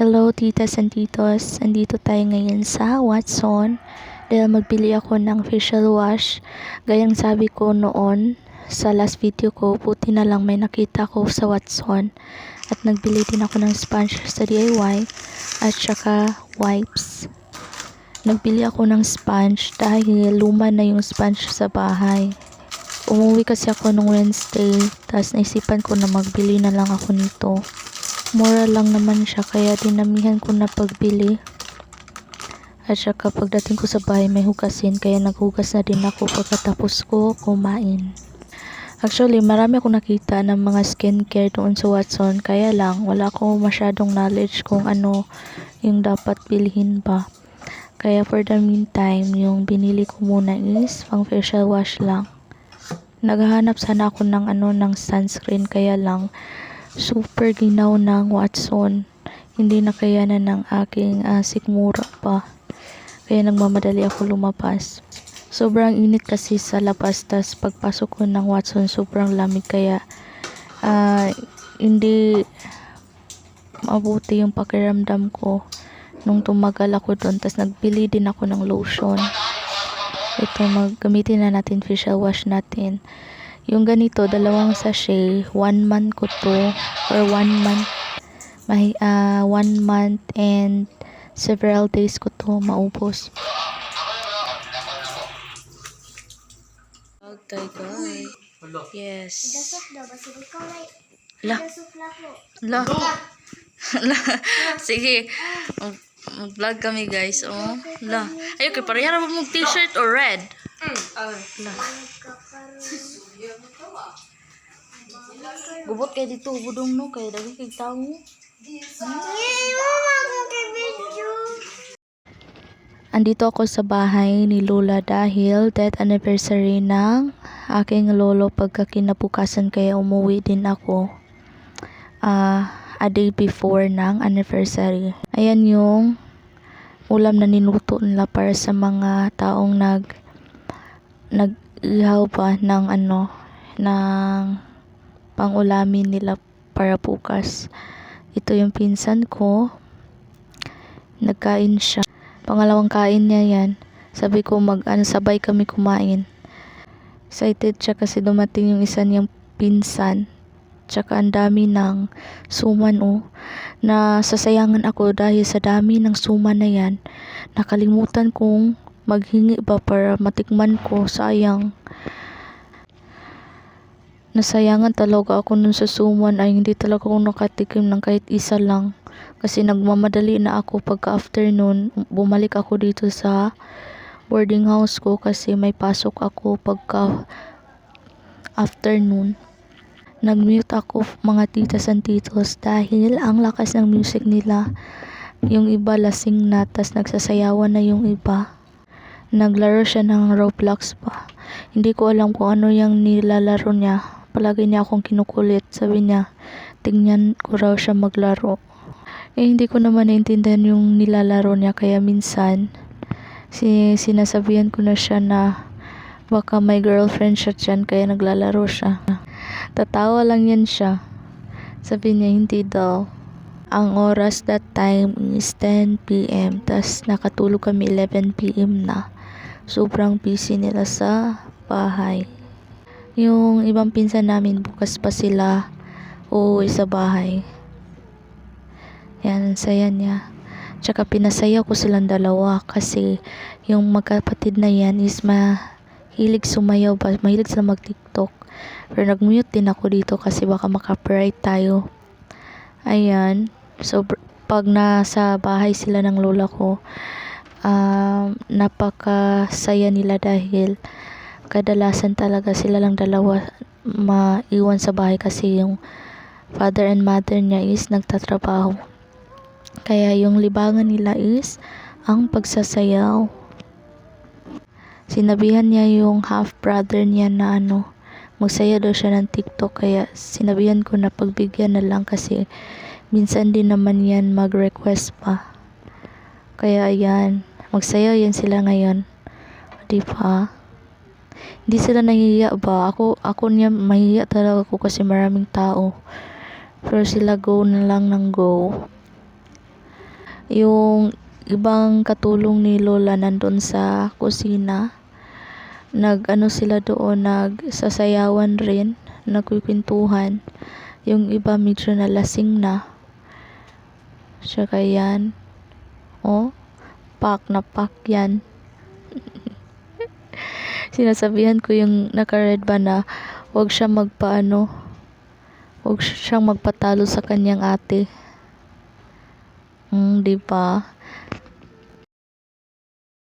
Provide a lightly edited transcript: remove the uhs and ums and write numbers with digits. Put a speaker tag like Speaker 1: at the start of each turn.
Speaker 1: Hello titas and titos, andito tayo ngayon sa Watson dahil magbili ako ng facial wash. Gayang sabi ko noon sa last video ko, buti na lang may nakita ko sa Watson at nagbili din ako ng sponge sa DIY at saka wipes. Nagbili ako ng sponge dahil luma na yung sponge sa bahay. Umuwi kasi ako nung Wednesday, tapos naisipan ko na magbili na lang ako nito. Mura lang naman siya, kaya dinamihan ko na pagbili. At saka pagdating ko sa bahay may hugasin, kaya naghugas na din ako pagkatapos ko kumain. Actually, marami akong nakita ng mga skincare doon sa Watson, kaya lang wala akong masyadong knowledge kung ano yung dapat bilhin ba. Kaya for the meantime, yung binili ko muna is pang facial wash lang. Naghahanap sana ako ng ng sunscreen, kaya lang super ginaw ng Watson. Hindi na kayanan ng aking sikmura pa. Kaya nagmamadali ako lumabas. Sobrang init kasi sa labas. Tas pagpasok ko ng Watson, sobrang lamig. Kaya hindi mabuti yung pakiramdam ko nung tumagal ako doon. Tas nagbili din ako ng lotion. Ito, gamitin na natin facial wash natin. Yung ganito, 2 sachet, 1 month ko to, or 1 month, 1 month and several days ko to maubos. Okay, guys. Yes. La. La. La. Sige. Mag-vlog kami, guys. Oh. La. Ayo, kay parehara mo mong t-shirt or red? La. Gubot kay dito, budong no, kay dagi kay tao. Andito ako sa bahay ni Lola dahil death anniversary ng aking lolo pagkakinabukasan, kaya umuwi din ako a day before ng anniversary. Ayan yung ulam na niluto nila para sa mga taong nag-ihaw pa ng ng pang-ulamin nila para bukas. Ito yung pinsan ko. Nagkain siya. Pangalawang kain niya yan. Sabi ko sabay kami kumain. Excited siya kasi dumating yung isa niyang pinsan. Tsaka ang dami ng suman na sasayangan ako dahil sa dami ng suman na yan. Nakalimutan kong maghingi ba para matikman ko. Sayang. Nasayangan talaga ako nun sa suman, ay hindi talaga ako nakatikim ng kahit isa lang. Kasi nagmamadali na ako pagka afternoon. Bumalik ako dito sa boarding house ko kasi may pasok ako pagka afternoon. Nag-mute ako mga titas and titos dahil ang lakas ng music nila. Yung iba lasing na, tas nagsasayawan na yung iba. Naglaro siya ng Roblox pa. Hindi ko alam kung ano yung nilalaro niya. Palagi niya akong kinukulit. Sabi niya, tingnan ko raw siya maglaro. Hindi ko naman naintindihan yung nilalaro niya, kaya minsan sinasabihan ko na siya na baka may girlfriend siya dyan, kaya naglalaro siya. Tatawa lang yan siya. Sabi niya hindi daw. Ang oras that time is 10 PM. Tas nakatulog kami 11 PM na. Sobrang busy nila sa bahay. Yung ibang pinsan namin bukas pa sila uuwi sa bahay. Yan, ang saya niya. Tsaka pinasaya ko silang dalawa kasi yung magkapatid na yan is mahilig sumayaw ba, mahilig sila mag-TikTok. Pero nag-mute din ako dito kasi baka maka-copyright tayo. Ayan. So pag nasa bahay sila ng lola ko, napakasaya nila dahil kadalasan talaga sila lang dalawa maiwan sa bahay kasi yung father and mother niya is nagtatrabaho. Kaya yung libangan nila is ang pagsasayaw. Sinabihan niya yung half brother niya na magsaya daw siya ng TikTok, kaya sinabihan ko na pagbigyan na lang kasi minsan din naman yan mag-request pa. Kaya ayan, magsayaw yan sila ngayon. Diba? Hindi sila nahihiya ba? Ako niya mahihiya talaga ako kasi maraming tao. Pero sila go na lang ng go. Yung ibang katulong ni Lola nandun sa kusina. Nag-ano sila doon, nagsasayawan rin, nagkukwentuhan. Yung iba medyo nalasing na. Tsaka yan. Oh, pak na pak yan. Sinasabihan ko yung naka-red ba na huwag siya huwag siyang magpatalo sa kanyang ate. Di ba?